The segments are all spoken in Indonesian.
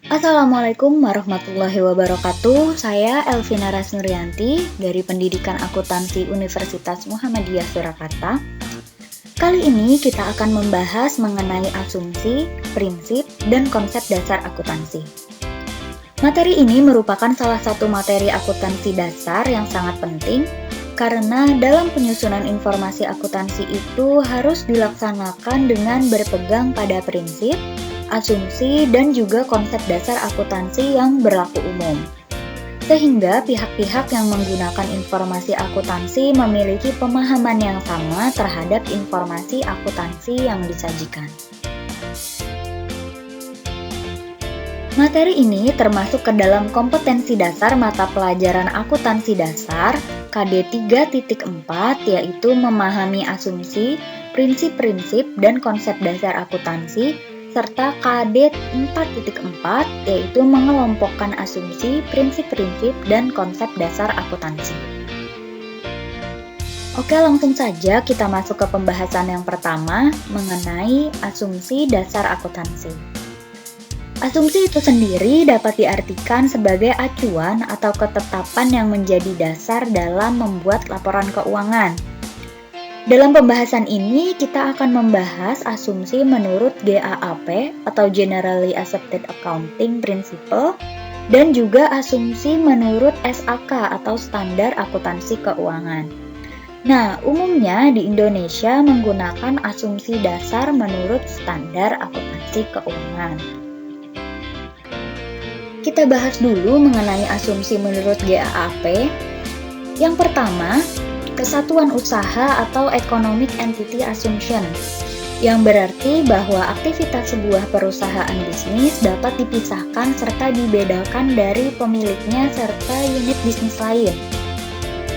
Assalamualaikum warahmatullahi wabarakatuh. Saya Elvina Rasnurianti dari Pendidikan Akuntansi Universitas Muhammadiyah Surakarta. Kali ini kita akan membahas mengenai asumsi, prinsip, dan konsep dasar akuntansi. Materi ini merupakan salah satu materi akuntansi dasar yang sangat penting karena dalam penyusunan informasi akuntansi itu harus dilaksanakan dengan berpegang pada prinsip, asumsi, dan juga konsep dasar akuntansi yang berlaku umum. Sehingga pihak-pihak yang menggunakan informasi akuntansi memiliki pemahaman yang sama terhadap informasi akuntansi yang disajikan. Materi ini termasuk ke dalam kompetensi dasar mata pelajaran akuntansi dasar KD 3.4, yaitu memahami asumsi, prinsip-prinsip, dan konsep dasar akuntansi, serta KD 4.4, yaitu mengelompokkan asumsi, prinsip-prinsip, dan konsep dasar akuntansi. Oke, langsung saja kita masuk ke pembahasan yang pertama mengenai asumsi dasar akuntansi. Asumsi itu sendiri dapat diartikan sebagai acuan atau ketetapan yang menjadi dasar dalam membuat laporan keuangan. Dalam pembahasan ini, kita akan membahas asumsi menurut GAAP atau Generally Accepted Accounting Principle dan juga asumsi menurut SAK atau Standar Akuntansi Keuangan. Nah, umumnya di Indonesia menggunakan asumsi dasar menurut Standar Akuntansi Keuangan. Kita bahas dulu mengenai asumsi menurut GAAP. Yang pertama, kesatuan usaha atau Economic Entity Assumption, yang berarti bahwa aktivitas sebuah perusahaan bisnis dapat dipisahkan serta dibedakan dari pemiliknya serta unit bisnis lain.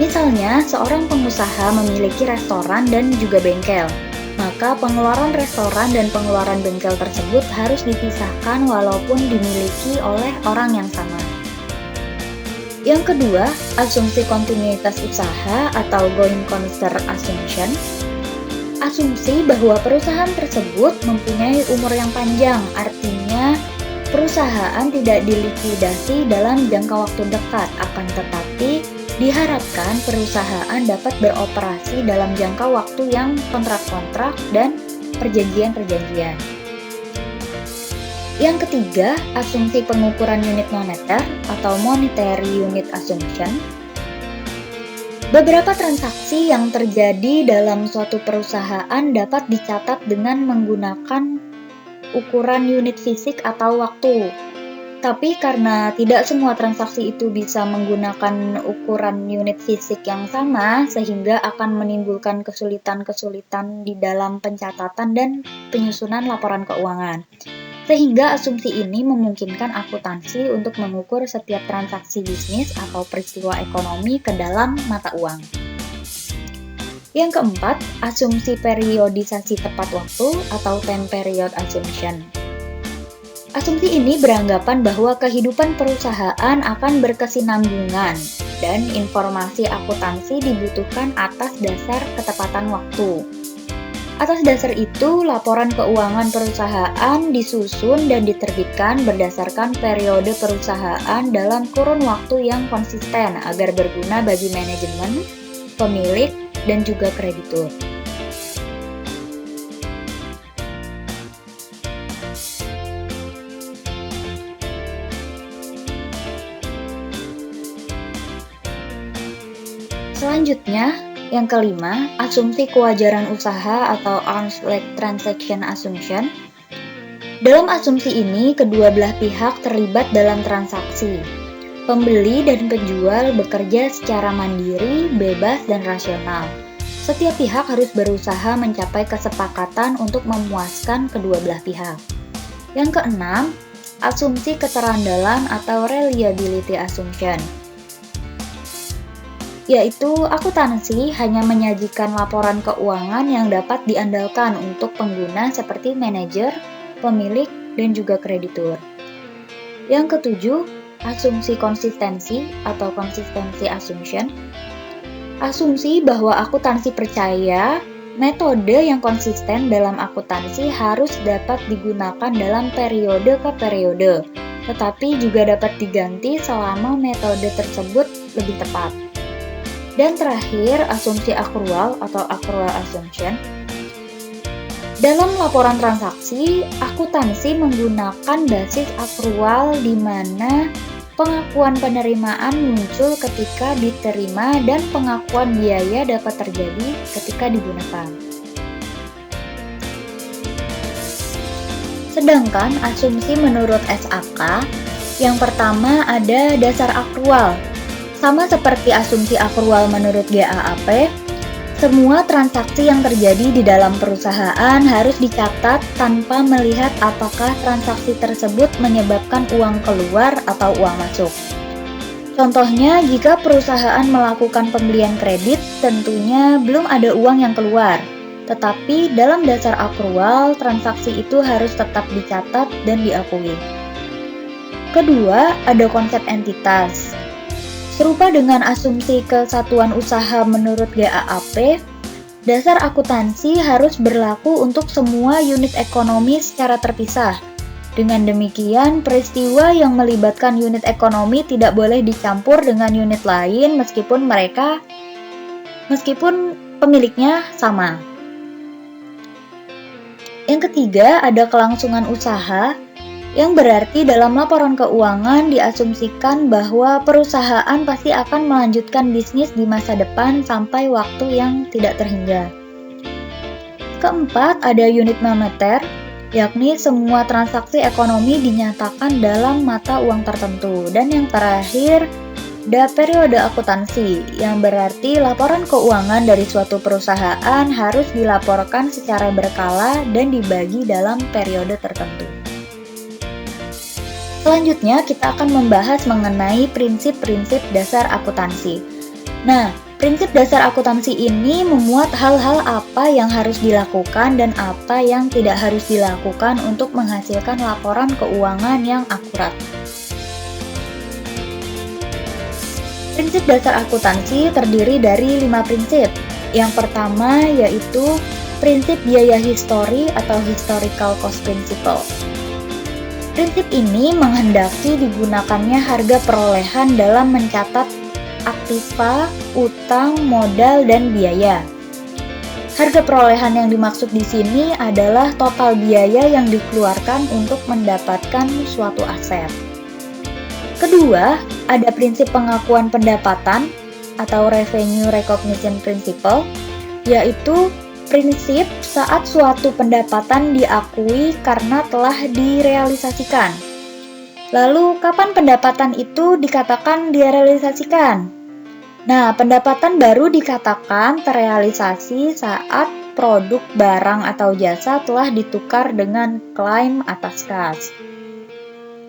Misalnya, seorang pengusaha memiliki restoran dan juga bengkel, maka pengeluaran restoran dan pengeluaran bengkel tersebut harus dipisahkan walaupun dimiliki oleh orang yang sama. Yang kedua, asumsi kontinuitas usaha atau going concern assumption. Asumsi bahwa perusahaan tersebut mempunyai umur yang panjang, artinya perusahaan tidak dilikuidasi dalam jangka waktu dekat, akan tetapi diharapkan perusahaan dapat beroperasi dalam jangka waktu yang kontrak-kontrak dan perjanjian-perjanjian. Yang ketiga, asumsi pengukuran unit moneter atau monetary unit assumption. Beberapa transaksi yang terjadi dalam suatu perusahaan dapat dicatat dengan menggunakan ukuran unit fisik atau waktu. Tapi karena tidak semua transaksi itu bisa menggunakan ukuran unit fisik yang sama, sehingga akan menimbulkan kesulitan-kesulitan di dalam pencatatan dan penyusunan laporan keuangan. Sehingga asumsi ini memungkinkan akuntansi untuk mengukur setiap transaksi bisnis atau peristiwa ekonomi ke dalam mata uang. Yang keempat, asumsi periodisasi tepat waktu atau time period assumption. Asumsi ini beranggapan bahwa kehidupan perusahaan akan berkesinambungan dan informasi akuntansi dibutuhkan atas dasar ketepatan waktu. Atas dasar itu, laporan keuangan perusahaan disusun dan diterbitkan berdasarkan periode perusahaan dalam kurun waktu yang konsisten agar berguna bagi manajemen, pemilik, dan juga kreditur. Selanjutnya, yang kelima, asumsi kewajaran usaha atau arm's length transaction assumption. Dalam asumsi ini, kedua belah pihak terlibat dalam transaksi. Pembeli dan penjual bekerja secara mandiri, bebas, dan rasional. Setiap pihak harus berusaha mencapai kesepakatan untuk memuaskan kedua belah pihak. Yang keenam, asumsi keterandalan atau reliability assumption, yaitu akuntansi hanya menyajikan laporan keuangan yang dapat diandalkan untuk pengguna seperti manajer, pemilik, dan juga kreditur. Yang ketujuh, asumsi konsistensi atau consistency assumption. Asumsi bahwa akuntansi percaya Metode yang konsisten dalam akuntansi harus dapat digunakan dalam periode ke periode, tetapi juga dapat diganti selama metode tersebut lebih tepat. Dan terakhir, asumsi akrual atau accrual assumption. Dalam laporan transaksi, akuntansi menggunakan basis akrual di mana pengakuan penerimaan muncul ketika diterima dan pengakuan biaya dapat terjadi ketika digunakan. Sedangkan asumsi menurut SAK, yang pertama ada dasar akrual. Sama seperti asumsi akrual menurut GAAP, semua transaksi yang terjadi di dalam perusahaan harus dicatat tanpa melihat apakah transaksi tersebut menyebabkan uang keluar atau uang masuk. Contohnya, jika perusahaan melakukan pembelian kredit, tentunya belum ada uang yang keluar. Tetapi dalam dasar akrual, transaksi itu harus tetap dicatat dan diakui. Kedua, ada konsep entitas. Serupa dengan asumsi kesatuan usaha menurut GAAP, dasar akuntansi harus berlaku untuk semua unit ekonomi secara terpisah. Dengan demikian, peristiwa yang melibatkan unit ekonomi tidak boleh dicampur dengan unit lain meskipun pemiliknya sama. Yang ketiga, ada kelangsungan usaha, yang berarti dalam laporan keuangan diasumsikan bahwa perusahaan pasti akan melanjutkan bisnis di masa depan sampai waktu yang tidak terhingga. Keempat, ada unit moneter, yakni semua transaksi ekonomi dinyatakan dalam mata uang tertentu. Dan yang terakhir, ada periode akuntansi, yang berarti laporan keuangan dari suatu perusahaan harus dilaporkan secara berkala dan dibagi dalam periode tertentu. Selanjutnya, kita akan membahas mengenai prinsip-prinsip dasar akuntansi. Nah, prinsip dasar akuntansi ini memuat hal-hal apa yang harus dilakukan dan apa yang tidak harus dilakukan untuk menghasilkan laporan keuangan yang akurat. Prinsip dasar akuntansi terdiri dari 5 prinsip. Yang pertama yaitu prinsip biaya histori atau historical cost principle. Prinsip ini menghendaki digunakannya harga perolehan dalam mencatat aktiva, utang, modal, dan biaya. Harga perolehan yang dimaksud di sini adalah total biaya yang dikeluarkan untuk mendapatkan suatu aset. Kedua, ada prinsip pengakuan pendapatan atau revenue recognition principle, yaitu prinsip saat suatu pendapatan diakui karena telah direalisasikan. Lalu, kapan pendapatan itu dikatakan direalisasikan? Nah, pendapatan baru dikatakan terrealisasi saat produk, barang, atau jasa telah ditukar dengan klaim atas kas.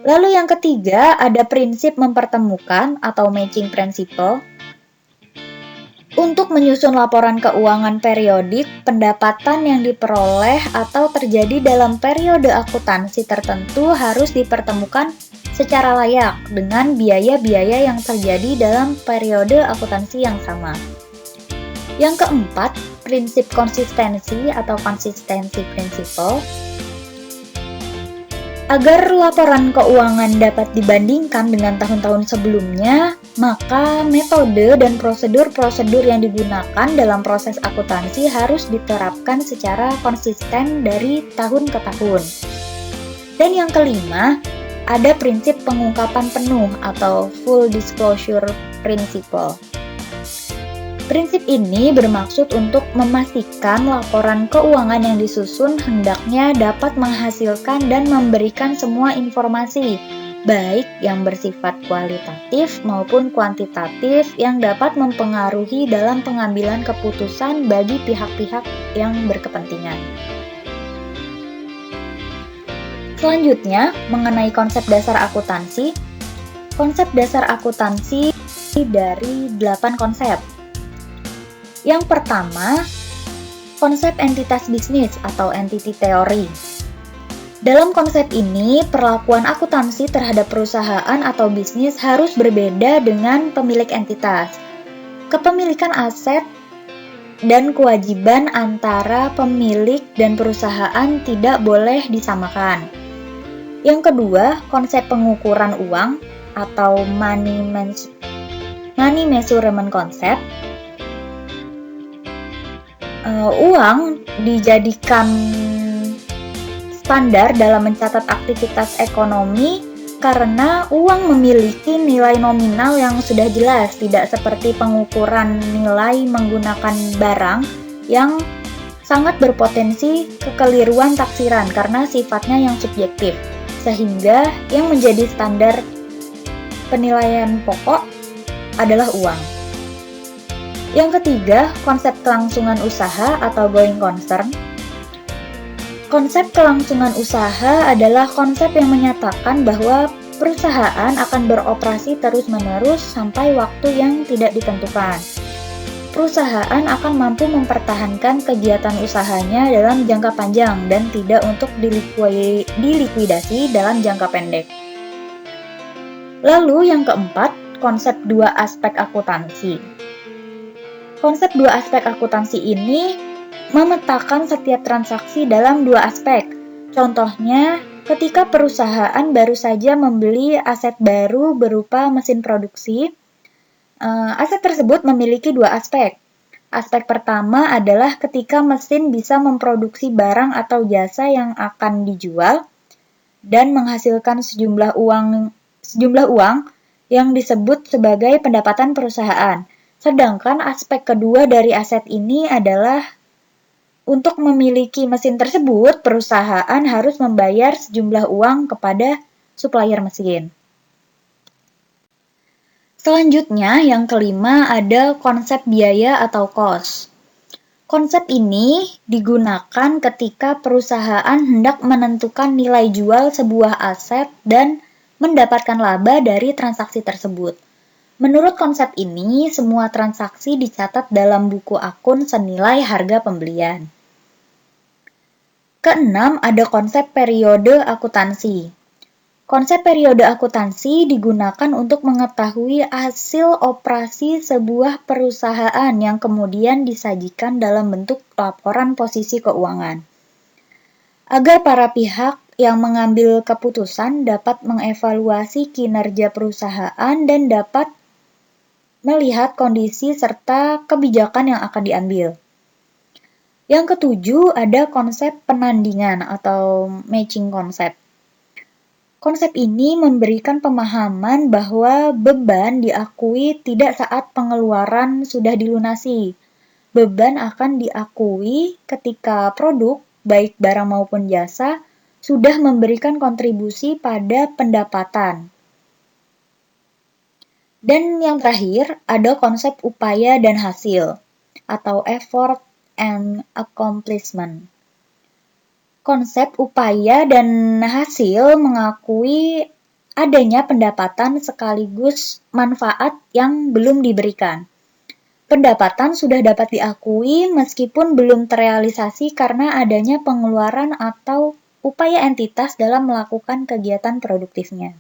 Lalu yang ketiga, ada prinsip mempertemukan atau matching principle. Untuk menyusun laporan keuangan periodik, pendapatan yang diperoleh atau terjadi dalam periode akuntansi tertentu harus dipertemukan secara layak dengan biaya-biaya yang terjadi dalam periode akuntansi yang sama. Yang keempat, prinsip konsistensi atau consistency principle. Agar laporan keuangan dapat dibandingkan dengan tahun-tahun sebelumnya, maka metode dan prosedur-prosedur yang digunakan dalam proses akuntansi harus diterapkan secara konsisten dari tahun ke tahun. Dan yang kelima, ada prinsip pengungkapan penuh atau full disclosure principle. Prinsip ini bermaksud untuk memastikan laporan keuangan yang disusun hendaknya dapat menghasilkan dan memberikan semua informasi, baik yang bersifat kualitatif maupun kuantitatif yang dapat mempengaruhi dalam pengambilan keputusan bagi pihak-pihak yang berkepentingan. Selanjutnya, mengenai konsep dasar akuntansi. Konsep dasar akuntansi dari 8 konsep. Yang pertama, konsep entitas bisnis atau entity theory. Dalam konsep ini, perlakuan akuntansi terhadap perusahaan atau bisnis harus berbeda dengan pemilik entitas. Kepemilikan aset dan kewajiban antara pemilik dan perusahaan tidak boleh disamakan. Yang kedua, konsep pengukuran uang atau money measurement concept. Uang dijadikan standar dalam mencatat aktivitas ekonomi karena uang memiliki nilai nominal yang sudah jelas, tidak seperti pengukuran nilai menggunakan barang yang sangat berpotensi kekeliruan taksiran karena sifatnya yang subjektif, sehingga yang menjadi standar penilaian pokok adalah uang. Yang ketiga, konsep kelangsungan usaha atau going concern. Konsep kelangsungan usaha adalah konsep yang menyatakan bahwa perusahaan akan beroperasi terus-menerus sampai waktu yang tidak ditentukan. Perusahaan akan mampu mempertahankan kegiatan usahanya dalam jangka panjang dan tidak untuk dilikuidasi dalam jangka pendek. Lalu yang keempat, konsep dua aspek akuntansi. Konsep dua aspek akuntansi ini memetakan setiap transaksi dalam dua aspek. Contohnya, ketika perusahaan baru saja membeli aset baru berupa mesin produksi, aset tersebut memiliki dua aspek. Aspek pertama adalah ketika mesin bisa memproduksi barang atau jasa yang akan dijual dan menghasilkan sejumlah uang yang disebut sebagai pendapatan perusahaan. Sedangkan aspek kedua dari aset ini adalah untuk memiliki mesin tersebut, perusahaan harus membayar sejumlah uang kepada supplier mesin. Selanjutnya, yang kelima ada konsep biaya atau cost. Konsep ini digunakan ketika perusahaan hendak menentukan nilai jual sebuah aset dan mendapatkan laba dari transaksi tersebut. Menurut konsep ini, semua transaksi dicatat dalam buku akun senilai harga pembelian. Keenam, ada konsep periode akuntansi. Konsep periode akuntansi digunakan untuk mengetahui hasil operasi sebuah perusahaan yang kemudian disajikan dalam bentuk laporan posisi keuangan. Agar para pihak yang mengambil keputusan dapat mengevaluasi kinerja perusahaan dan dapat melihat kondisi serta kebijakan yang akan diambil. Yang ketujuh, ada konsep penandingan atau matching concept. Konsep ini memberikan pemahaman bahwa beban diakui tidak saat pengeluaran sudah dilunasi. Beban akan diakui ketika produk, baik barang maupun jasa, sudah memberikan kontribusi pada pendapatan. Dan yang terakhir, ada konsep upaya dan hasil atau effort and accomplishment. Konsep upaya dan hasil mengakui adanya pendapatan sekaligus manfaat yang belum diberikan. Pendapatan sudah dapat diakui meskipun belum terrealisasi karena adanya pengeluaran atau upaya entitas dalam melakukan kegiatan produktifnya.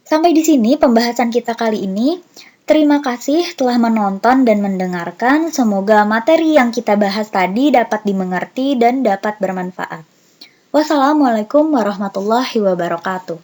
Sampai di sini pembahasan kita kali ini. Terima kasih telah menonton dan mendengarkan. Semoga materi yang kita bahas tadi dapat dimengerti dan dapat bermanfaat. Wassalamualaikum warahmatullahi wabarakatuh.